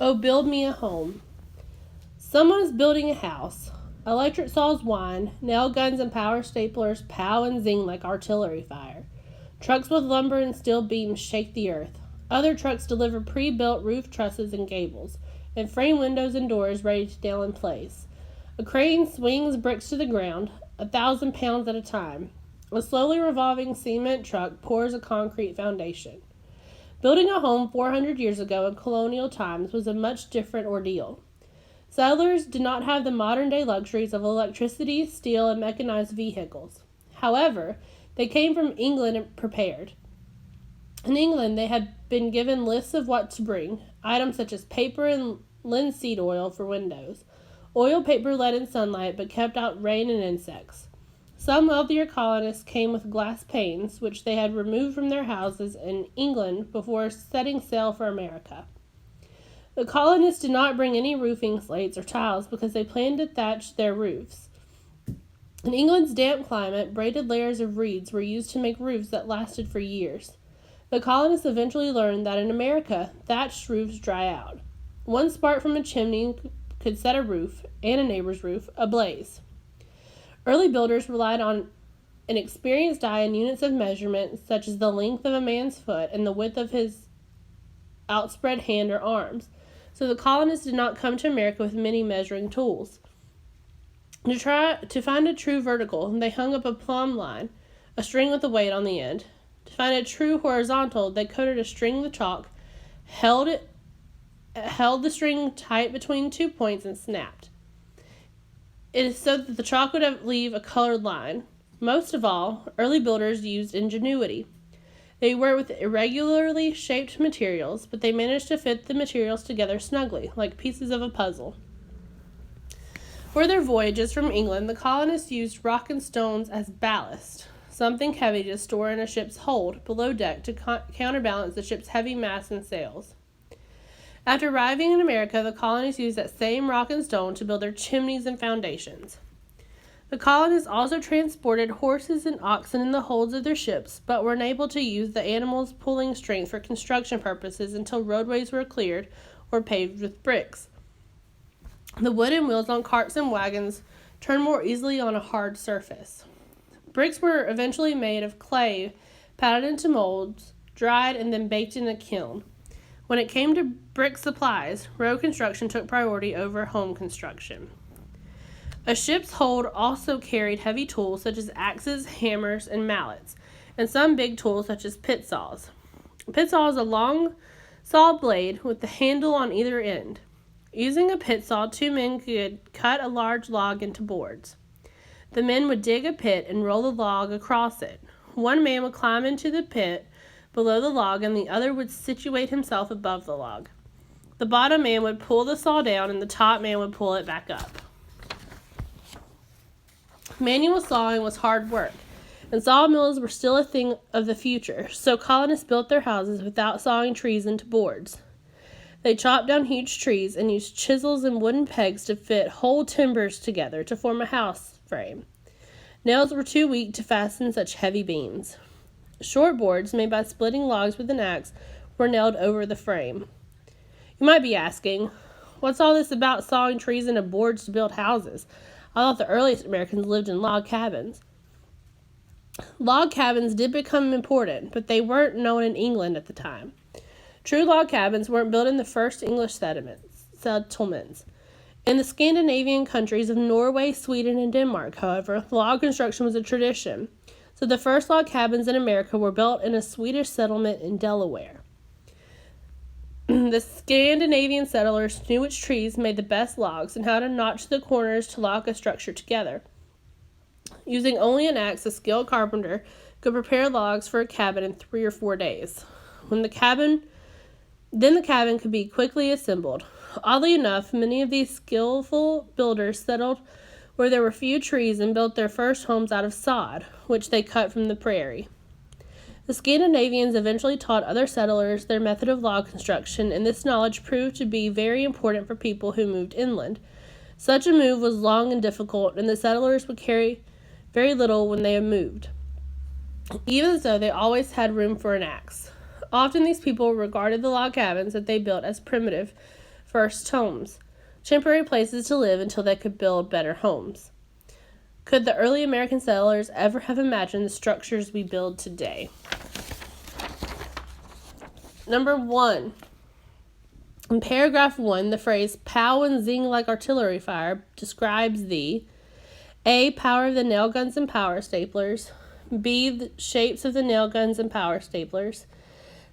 Oh, build me a home. Someone is building a house. Electric saws whine, nail guns and power staplers pow and zing like artillery fire. Trucks with lumber and steel beams shake the earth. Other trucks deliver pre-built roof trusses and gables, and frame windows and doors ready to nail in place. A crane swings bricks to the ground, 1,000 pounds at a time. A slowly revolving cement truck pours a concrete foundation. Building a home 400 years ago in colonial times was a much different ordeal. Settlers did not have the modern day luxuries of electricity, steel, and mechanized vehicles. However, they came from England prepared. In England, they had been given lists of what to bring, items such as paper and linseed oil for windows. Oil paper let in sunlight but kept out rain and insects. Some wealthier colonists came with glass panes, which they had removed from their houses in England before setting sail for America. The colonists did not bring any roofing slates or tiles because they planned to thatch their roofs. In England's damp climate, braided layers of reeds were used to make roofs that lasted for years. The colonists eventually learned that in America, thatched roofs dry out. One spark from a chimney could set a roof, and a neighbor's roof, ablaze. Early builders relied on an experienced eye and units of measurement, such as the length of a man's foot and the width of his outspread hand or arms. So the colonists did not come to America with many measuring tools. To find a true vertical, they hung up a plumb line, a string with a weight on the end. To find a true horizontal, they coated a string with chalk, held the string tight between 2 points, and snapped. It is so that the chalk would leave a colored line. Most of all, early builders used ingenuity. They worked with irregularly shaped materials, but they managed to fit the materials together snugly, like pieces of a puzzle. For their voyages from England, the colonists used rock and stones as ballast, something heavy to store in a ship's hold below deck to counterbalance the ship's heavy masts and sails. After arriving in America, the colonists used that same rock and stone to build their chimneys and foundations. The colonists also transported horses and oxen in the holds of their ships, but were unable to use the animals' pulling strength for construction purposes until roadways were cleared or paved with bricks. The wooden wheels on carts and wagons turned more easily on a hard surface. Bricks were eventually made of clay, patted into molds, dried, and then baked in a kiln. When it came to brick supplies, road construction took priority over home construction. A ship's hold also carried heavy tools such as axes, hammers, and mallets, and some big tools such as pit saws. A pit saw is a long saw blade with the handle on either end. Using a pit saw, 2 men could cut a large log into boards. The men would dig a pit and roll the log across it. One man would climb into the pit below the log, and the other would situate himself above the log. The bottom man would pull the saw down, and the top man would pull it back up. Manual sawing was hard work, and sawmills were still a thing of the future, so colonists built their houses without sawing trees into boards. They chopped down huge trees and used chisels and wooden pegs to fit whole timbers together to form a house frame. Nails were too weak to fasten such heavy beams. Short boards, made by splitting logs with an axe, were nailed over the frame. You might be asking, what's all this about sawing trees into boards to build houses? I thought the earliest Americans lived in log cabins. Log cabins did become important, but they weren't known in England at the time. True log cabins weren't built in the first English settlements. In the Scandinavian countries of Norway, Sweden, and Denmark, however, log construction was a tradition. So the first log cabins in America were built in a Swedish settlement in Delaware. The Scandinavian settlers knew which trees made the best logs and how to notch the corners to lock a structure together. Using only an axe, a skilled carpenter could prepare logs for a cabin in 3 or 4 days. Then the cabin could be quickly assembled. Oddly enough, many of these skillful builders settled where there were few trees and built their first homes out of sod, which they cut from the prairie. The Scandinavians eventually taught other settlers their method of log construction, and this knowledge proved to be very important for people who moved inland. Such a move was long and difficult, and the settlers would carry very little when they had moved. Even so, they always had room for an axe. Often these people regarded the log cabins that they built as primitive first homes, temporary places to live until they could build better homes. Could the early American settlers ever have imagined the structures we build today? Number 1. In paragraph 1, the phrase "pow and zing like artillery fire" describes the A. Power of the nail guns and power staplers. B. The shapes of the nail guns and power staplers.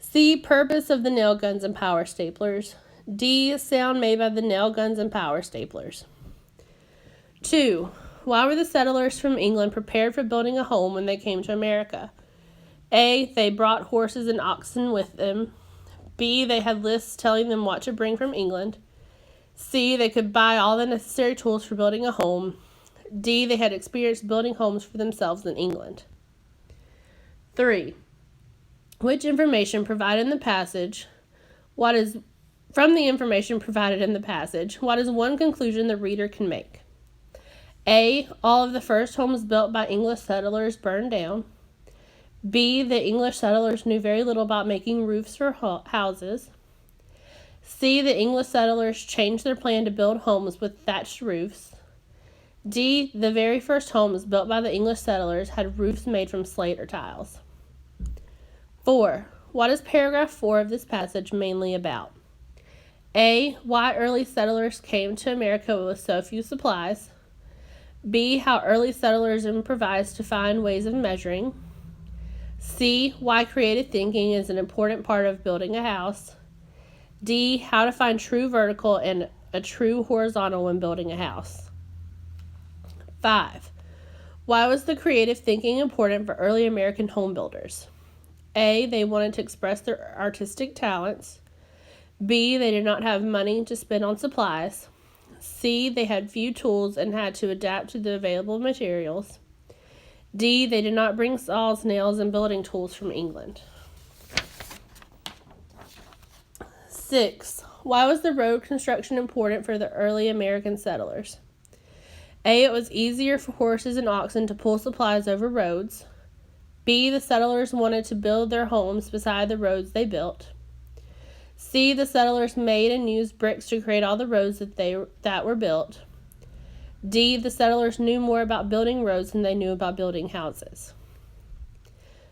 C. Purpose of the nail guns and power staplers. D. Sound made by the nail guns and power staplers. 2. Why were the settlers from England prepared for building a home when they came to America? A. They brought horses and oxen with them. B. They had lists telling them what to bring from England. C. They could buy all the necessary tools for building a home. D. They had experience building homes for themselves in England. 3. Which information provided in the passage? From the information provided in the passage, what is one conclusion the reader can make? A. All of the first homes built by English settlers burned down. B. The English settlers knew very little about making roofs for houses. C. The English settlers changed their plan to build homes with thatched roofs. D. The very first homes built by the English settlers had roofs made from slate or tiles. 4. What is paragraph 4 of this passage mainly about? A. Why early settlers came to America with so few supplies. B. How early settlers improvised to find ways of measuring. C. Why creative thinking is an important part of building a house. D. How to find true vertical and a true horizontal when building a house. 5. Why was the creative thinking important for early American home builders? A. They wanted to express their artistic talents. B. They did not have money to spend on supplies. C. They had few tools and had to adapt to the available materials. D. They did not bring saws, nails, and building tools from England. 6. Why was the road construction important for the early American settlers? A. It was easier for horses and oxen to pull supplies over roads. B. The settlers wanted to build their homes beside the roads they built. C. The settlers made and used bricks to create all the roads that were built. D. The settlers knew more about building roads than they knew about building houses.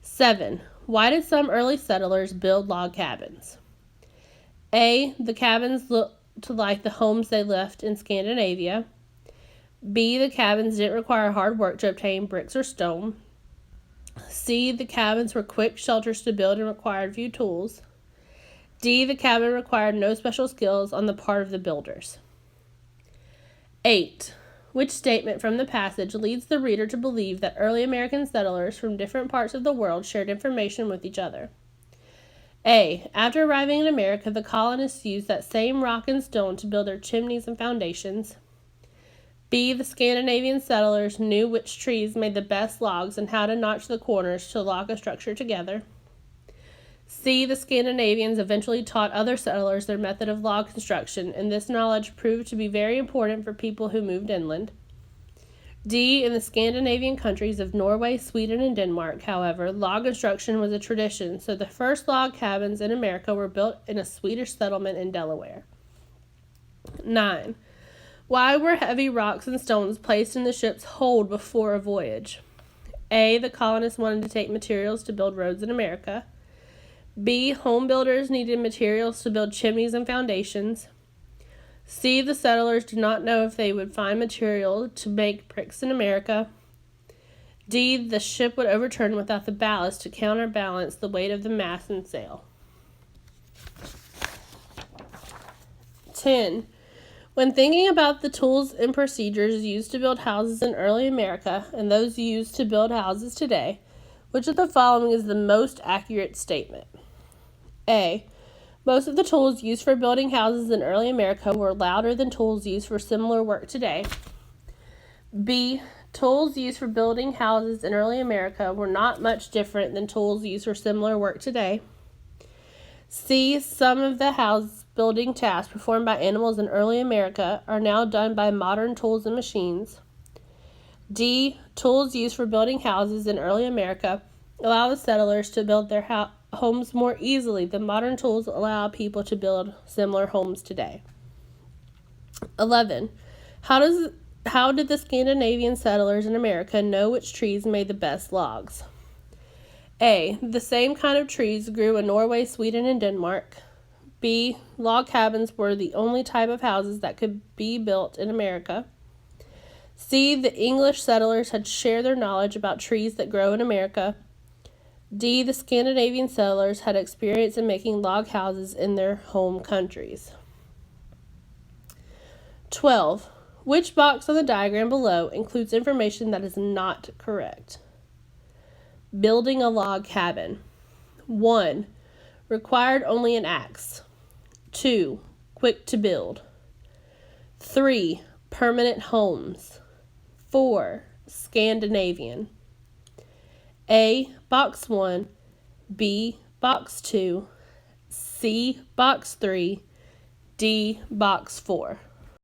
7. Why did some early settlers build log cabins? A. The cabins looked like the homes they left in Scandinavia. B. The cabins didn't require hard work to obtain bricks or stone. C. The cabins were quick shelters to build and required few tools. D. The cabin required no special skills on the part of the builders. 8. Which statement from the passage leads the reader to believe that early American settlers from different parts of the world shared information with each other? A. After arriving in America, the colonists used that same rock and stone to build their chimneys and foundations. B. The Scandinavian settlers knew which trees made the best logs and how to notch the corners to lock a structure together. C. The Scandinavians eventually taught other settlers their method of log construction, and this knowledge proved to be very important for people who moved inland. D. In the Scandinavian countries of Norway, Sweden, and Denmark, however, log construction was a tradition, so the first log cabins in America were built in a Swedish settlement in Delaware. 9. Why were heavy rocks and stones placed in the ship's hold before a voyage? A. The colonists wanted to take materials to build roads in America. B. Home builders needed materials to build chimneys and foundations. C. The settlers did not know if they would find material to make bricks in America. D. The ship would overturn without the ballast to counterbalance the weight of the mast and sail. 10. When thinking about the tools and procedures used to build houses in early America and those used to build houses today, which of the following is the most accurate statement? A. Most of the tools used for building houses in early America were louder than tools used for similar work today. B. Tools used for building houses in early America were not much different than tools used for similar work today. C. Some of the house building tasks performed by animals in early America are now done by modern tools and machines. D. Tools used for building houses in early America allow the settlers to build their homes more easily than modern tools allow people to build similar homes today. 11. How did the Scandinavian settlers in America know which trees made the best logs? A. The same kind of trees grew in Norway, Sweden, and Denmark. B. Log cabins were the only type of houses that could be built in America. C. The English settlers had shared their knowledge about trees that grow in America. D. The Scandinavian settlers had experience in making log houses in their home countries. 12. Which box on the diagram below includes information that is not correct? Building a log cabin. 1. Required only an axe. 2. Quick to build. 3. Permanent homes. 4. Scandinavian. A. Box 1. B. Box 2. C. Box 3. D. Box 4.